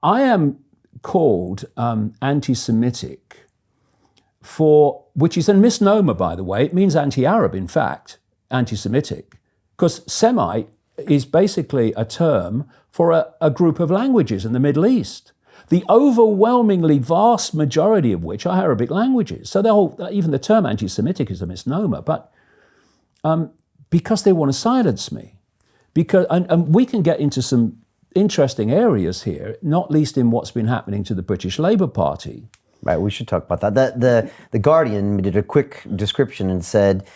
I am called anti-Semitic which is a misnomer, by the way. It means anti-Arab, in fact, anti-Semitic, because Semite is basically a term for a group of languages in the Middle East, the overwhelmingly vast majority of which are Arabic languages. So even the term anti-Semitic is a misnomer, but because they want to silence me. And we can get into some interesting areas here, not least in what's been happening to the British Labour Party. Right, we should talk about that. The Guardian did a quick description and said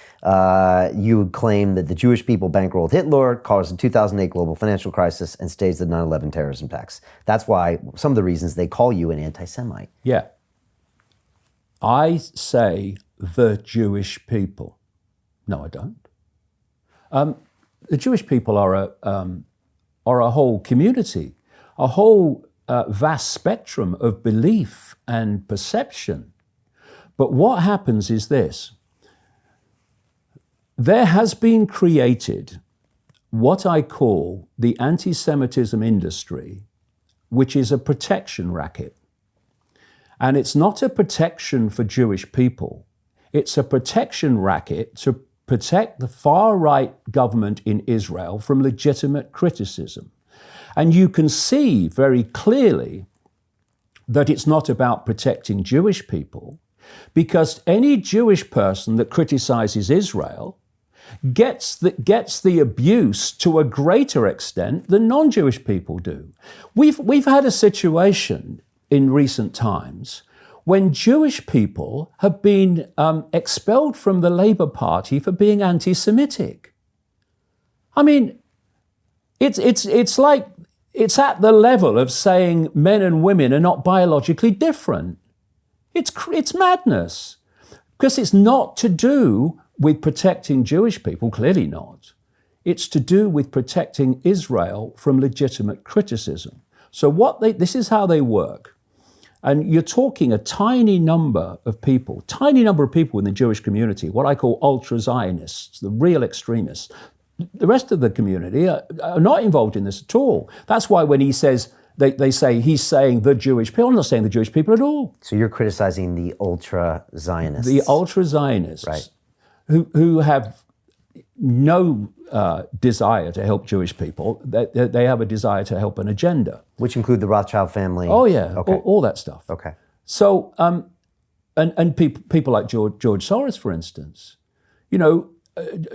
you would claim that the Jewish people bankrolled Hitler, caused the 2008 global financial crisis, and staged the 9/11 terrorism attacks. That's why some of the reasons they call you an anti-Semite. Yeah. I say the Jewish people. No, I don't. The Jewish people are a whole community, a whole vast spectrum of belief and perception. But what happens is this. There has been created what I call the anti-Semitism industry, which is a protection racket. And it's not a protection for Jewish people. It's a protection racket to protect the far-right government in Israel from legitimate criticism. And you can see very clearly that it's not about protecting Jewish people, because any Jewish person that criticizes Israel gets the abuse to a greater extent than non-Jewish people do. We've had a situation in recent times when Jewish people have been expelled from the Labour Party for being anti-Semitic. I mean, it's like, it's at the level of saying men and women are not biologically different. It's madness, because it's not to do with protecting Jewish people, clearly not. It's to do with protecting Israel from legitimate criticism. So this is how they work. And you're talking a tiny number of people in the Jewish community, what I call ultra-Zionists, the real extremists. The rest of the community are not involved in this at all. That's why when he says, they say he's saying the Jewish people, I'm not saying the Jewish people at all. So you're criticizing the ultra-Zionists. The ultra-Zionists, right, who have no desire to help Jewish people. They have a desire to help an agenda. Which include the Rothschild family? Oh yeah, okay. all that stuff. Okay. So, and people like George Soros, for instance,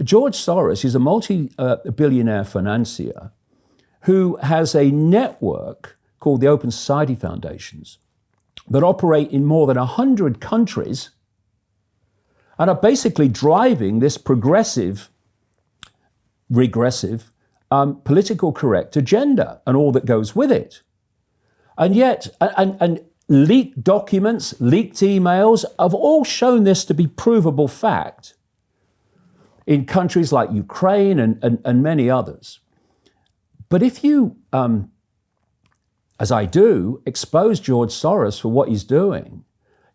George Soros is a multi-billionaire financier who has a network called the Open Society Foundations that operate in more than 100 countries and are basically driving this regressive, political correct agenda and all that goes with it. And yet, and leaked documents, leaked emails have all shown this to be provable fact in countries like Ukraine and many others. But if you, as I do, expose George Soros for what he's doing,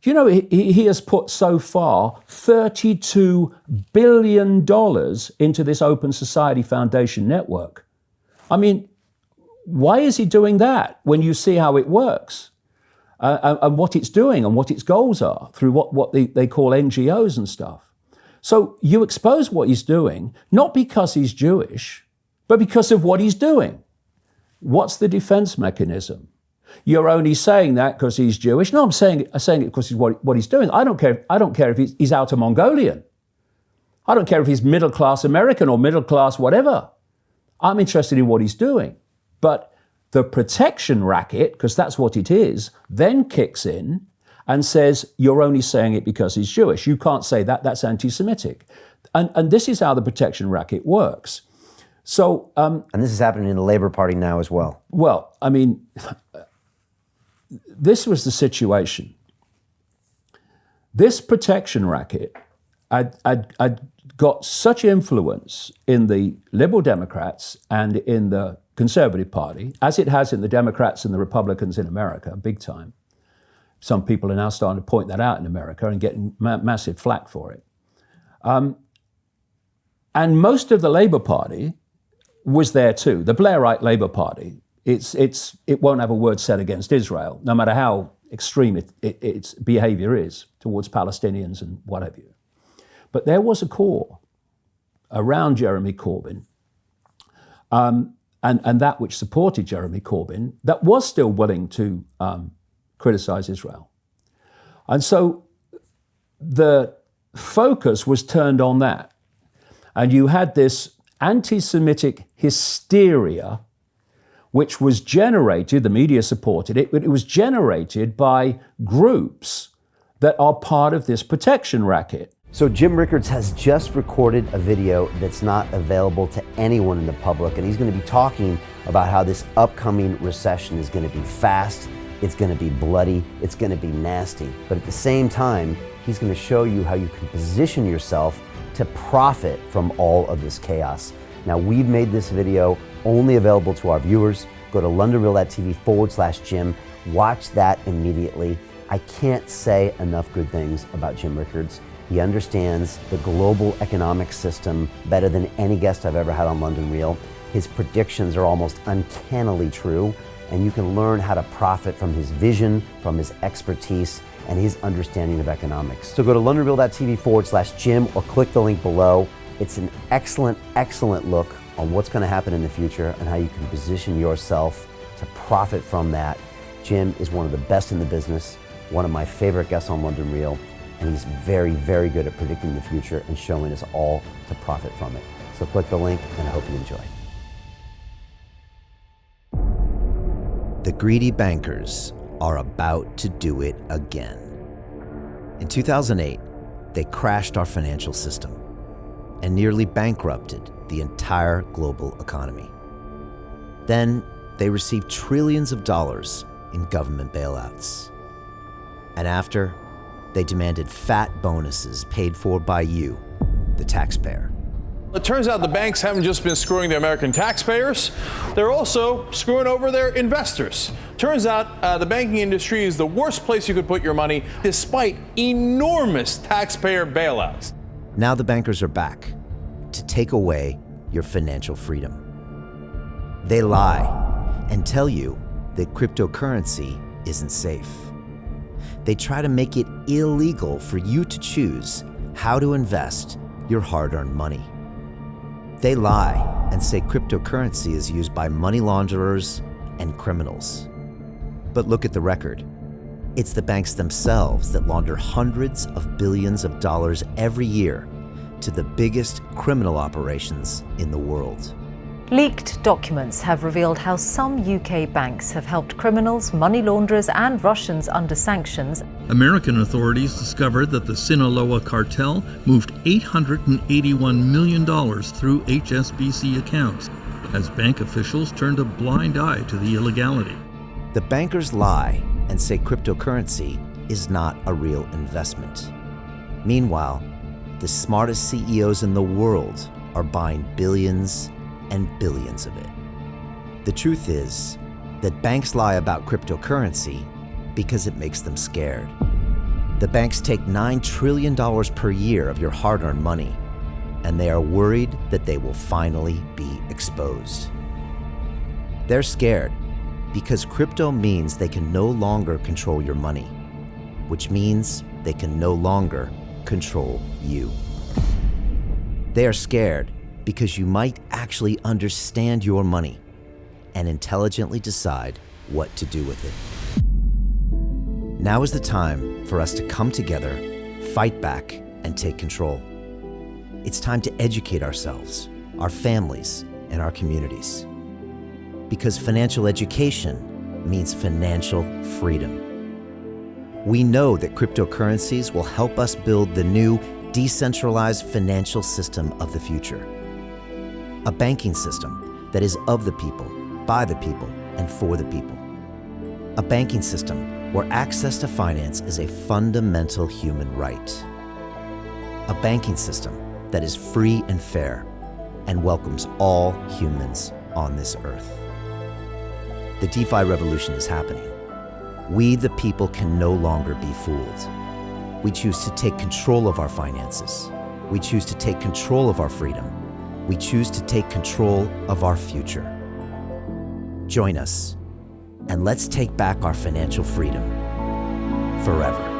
he has put so far $32 billion into this Open Society Foundation network. I mean, why is he doing that when you see how it works and what it's doing and what its goals are through what they call NGOs and stuff? So you expose what he's doing, not because he's Jewish, but because of what he's doing. What's the defense mechanism? You're only saying that because he's Jewish. No, I'm saying it because he's what he's doing. I don't care if he's outer Mongolian. I don't care if he's middle class American or middle class whatever. I'm interested in what he's doing. But the protection racket, because that's what it is, then kicks in and says, you're only saying it because he's Jewish. You can't say that, that's anti-Semitic. And this is how the protection racket works. So, and this is happening in the Labour Party now as well. Well, I mean, this was the situation. This protection racket had got such influence in the Liberal Democrats and in the Conservative Party, as it has in the Democrats and the Republicans in America, big time. Some people are now starting to point that out in America and getting massive flack for it. And most of the Labour Party was there too. The Blairite Labour Party it won't have a word said against Israel, no matter how extreme its behavior is towards Palestinians and what have you. But there was a core around Jeremy Corbyn, and that which supported Jeremy Corbyn, that was still willing to criticize Israel. And so the focus was turned on that. And you had this anti-Semitic hysteria, which was generated, the media supported it, but it was generated by groups that are part of this protection racket. So Jim Rickards has just recorded a video that's not available to anyone in the public, and he's going to be talking about how this upcoming recession is going to be fast, it's going to be bloody, it's going to be nasty. But at the same time, he's going to show you how you can position yourself to profit from all of this chaos. Now, we've made this video only available to our viewers. Go to londonreal.tv/Jim. Watch that immediately. I can't say enough good things about Jim Rickards. He understands the global economic system better than any guest I've ever had on London Real. His predictions are almost uncannily true, and you can learn how to profit from his vision, from his expertise, and his understanding of economics. So go to londonreal.tv/Jim or click the link below. It's an excellent, excellent look on what's going to happen in the future and how you can position yourself to profit from that. Jim is one of the best in the business, one of my favorite guests on London Real, and he's very, very good at predicting the future and showing us all to profit from it. So click the link, and I hope you enjoy. The greedy bankers are about to do it again. In 2008, they crashed our financial system and nearly bankrupted the entire global economy. Then they received trillions of dollars in government bailouts. And after, they demanded fat bonuses paid for by you, the taxpayer. It turns out the banks haven't just been screwing the American taxpayers, they're also screwing over their investors. Turns out the banking industry is the worst place you could put your money, despite enormous taxpayer bailouts. Now the bankers are back to take away your financial freedom. They lie and tell you that cryptocurrency isn't safe. They try to make it illegal for you to choose how to invest your hard-earned money. They lie and say cryptocurrency is used by money launderers and criminals. But look at the record. It's the banks themselves that launder hundreds of billions of dollars every year to the biggest criminal operations in the world. Leaked documents have revealed how some UK banks have helped criminals, money launderers and Russians under sanctions. American authorities discovered that the Sinaloa cartel moved $881 million through HSBC accounts as bank officials turned a blind eye to the illegality. The bankers lie and say cryptocurrency is not a real investment. Meanwhile, the smartest CEOs in the world are buying billions and billions of it. The truth is that banks lie about cryptocurrency because it makes them scared. The banks take $9 trillion per year of your hard-earned money, and they are worried that they will finally be exposed. They're scared because crypto means they can no longer control your money, which means they can no longer control you. They are scared because you might actually understand your money and intelligently decide what to do with it. Now is the time for us to come together, fight back, and take control. It's time to educate ourselves, our families, and our communities. Because financial education means financial freedom. We know that cryptocurrencies will help us build the new decentralized financial system of the future. A banking system that is of the people, by the people, and for the people. A banking system where access to finance is a fundamental human right. A banking system that is free and fair and welcomes all humans on this earth. The DeFi revolution is happening. We, the people, can no longer be fooled. We choose to take control of our finances. We choose to take control of our freedom. We choose to take control of our future. Join us, and let's take back our financial freedom forever.